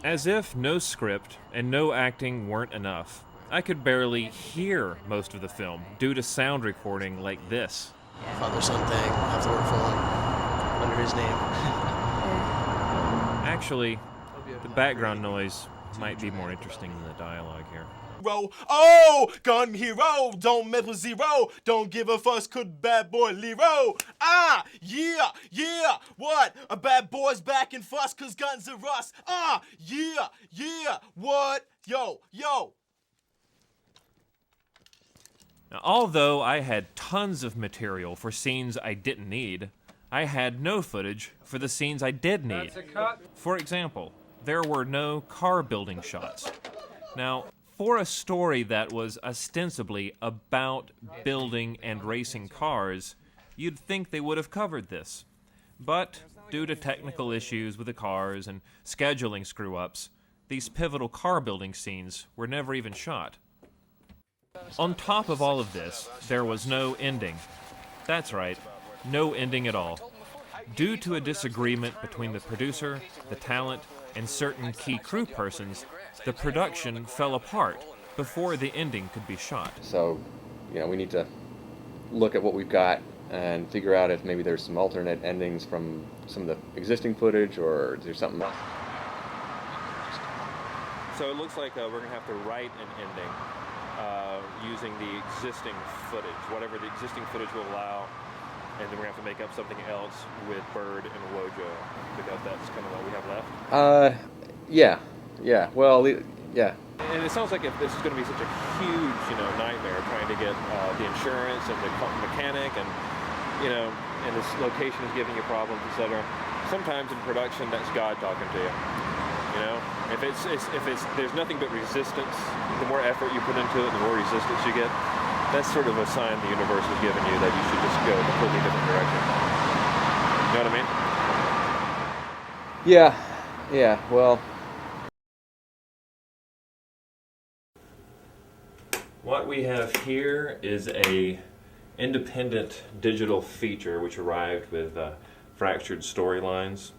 As if no script and no acting weren't enough, I could barely hear most of the film due to sound recording like this. Father-son thing. I have to work for him under his name. Actually, the background noise might be more interesting than the dialogue here. Oh, gun hero, don't mess with zero, don't give a fuss, could bad boy Lero. Ah, yeah, what? A bad boy's back in fuss, cause guns are rust. Ah, yeah, what? Yo. Now, although I had tons of material for scenes I didn't need, I had no footage for the scenes I did need. For example, there were no car building shots. Now, for a story that was ostensibly about building and racing cars, you'd think they would have covered this. But due to technical issues with the cars and scheduling screw-ups, these pivotal car building scenes were never even shot. On top of all of this, there was no ending. That's right, no ending at all. Due to a disagreement between the producer, the talent, and certain key crew persons, the production fell apart before the ending could be shot. So, we need to look at what we've got and figure out if maybe there's some alternate endings from some of the existing footage, or is there something else? So it looks like we're going to have to write an ending using the existing footage, whatever the existing footage will allow, and then we're going to have to make up something else with Bird and Wojo, because that's kind of what we have left. Yeah. Well, yeah. And it sounds like if this is going to be such a huge, nightmare trying to get the insurance and the mechanic, and and this location is giving you problems, etc. Sometimes in production, that's God talking to you. If it's there's nothing but resistance, the more effort you put into it, the more resistance you get. That's sort of a sign the universe is giving you that you should just go a completely different direction. You know what I mean? Yeah, well. What we have here is a independent digital feature which arrived with fractured storylines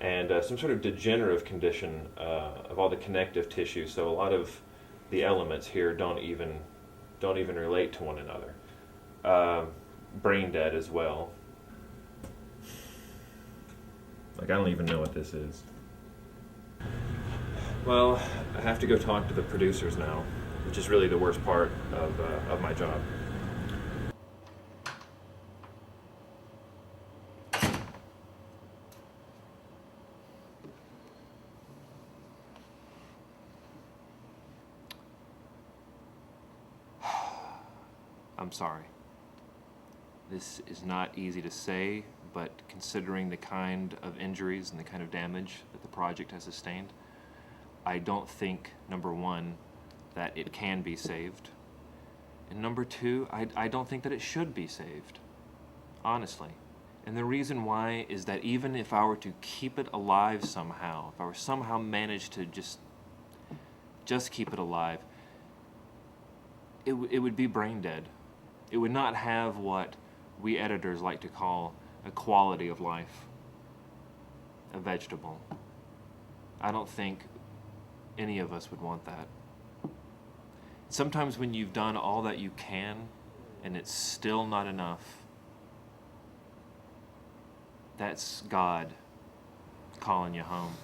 and some sort of degenerative condition of all the connective tissue. So a lot of the elements here don't even relate to one another. Brain dead as well. Like, I don't even know what this is. Well, I have to go talk to the producers now, which is really the worst part of my job. I'm sorry. This is not easy to say, but considering the kind of injuries and the kind of damage that the project has sustained, I don't think, number one, that it can be saved. And number two, I don't think that it should be saved, honestly. And the reason why is that even if I were to keep it alive somehow, if I were somehow managed to just keep it alive, it would be brain dead. It would not have what we editors like to call a quality of life, a vegetable. I don't think any of us would want that. Sometimes when you've done all that you can and it's still not enough, that's God calling you home.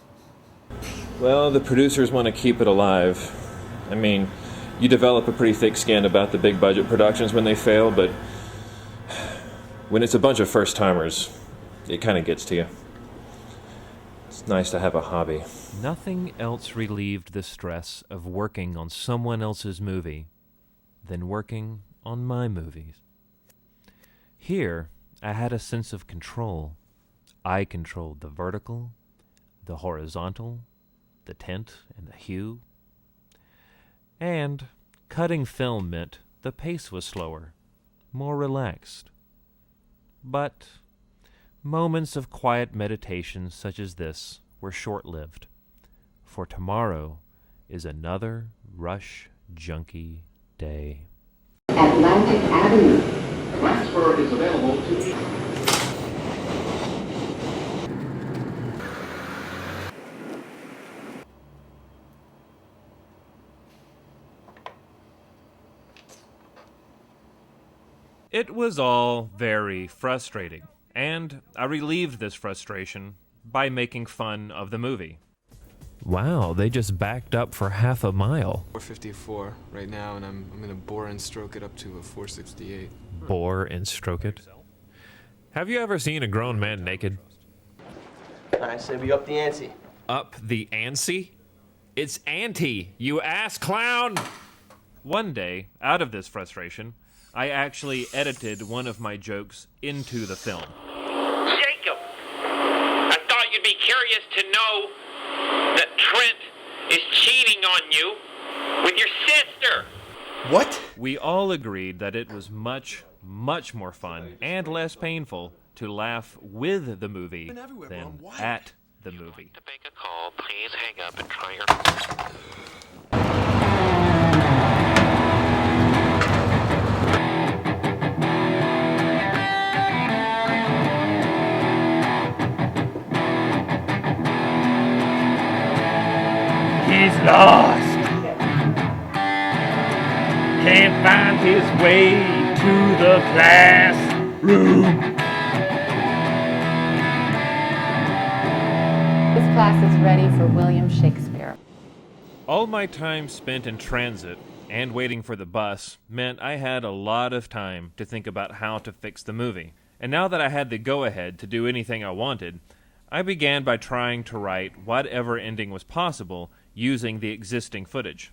Well, the producers want to keep it alive. I mean, you develop a pretty thick skin about the big budget productions when they fail, but when it's a bunch of first timers, it kind of gets to you. It's nice to have a hobby. Nothing else relieved the stress of working on someone else's movie than working on my movies. Here, I had a sense of control. I controlled the vertical, the horizontal, the tint and the hue. And cutting film meant the pace was slower, more relaxed. But moments of quiet meditation such as this were short-lived, for tomorrow is another Rush Junky day. Atlantic Avenue. Transfer is available to... It was all very frustrating, and I relieved this frustration by making fun of the movie. Wow, they just backed up for half a mile. 454 right now, and I'm gonna bore and stroke it up to a 468. Bore and stroke it? Have you ever seen a grown man naked? I say we up the ante. Up the ante? It's ante, you ass clown! One day, out of this frustration, I actually edited one of my jokes into the film. Jacob, I thought you'd be curious to know that Trent is cheating on you with your sister. What? We all agreed that it was much, much more fun and less painful to laugh with the movie than at the movie. To make a call, please hang up and try your... He's lost. Can't find his way to the classroom. This class is ready for William Shakespeare. All my time spent in transit and waiting for the bus meant I had a lot of time to think about how to fix the movie. And now that I had the go-ahead to do anything I wanted, I began by trying to write whatever ending was possible using the existing footage.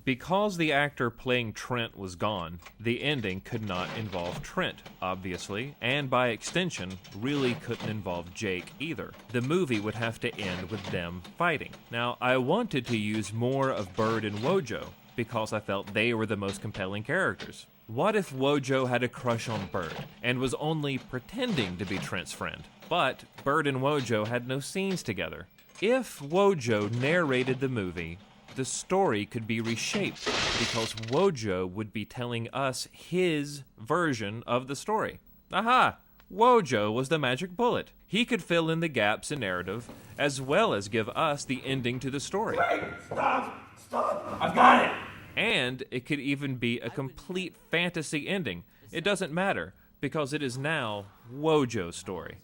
Because the actor playing Trent was gone, the ending could not involve Trent, obviously, and by extension, really couldn't involve Jake either. The movie would have to end with them fighting. Now, I wanted to use more of Bird and Wojo, because I felt they were the most compelling characters. What if Wojo had a crush on Bird, and was only pretending to be Trent's friend? But Bird and Wojo had no scenes together. If Wojo narrated the movie, the story could be reshaped because Wojo would be telling us his version of the story. Aha! Wojo was the magic bullet. He could fill in the gaps in narrative as well as give us the ending to the story. Wait, stop, I've got it. And it could even be a complete fantasy ending. It doesn't matter because it is now Wojo's story.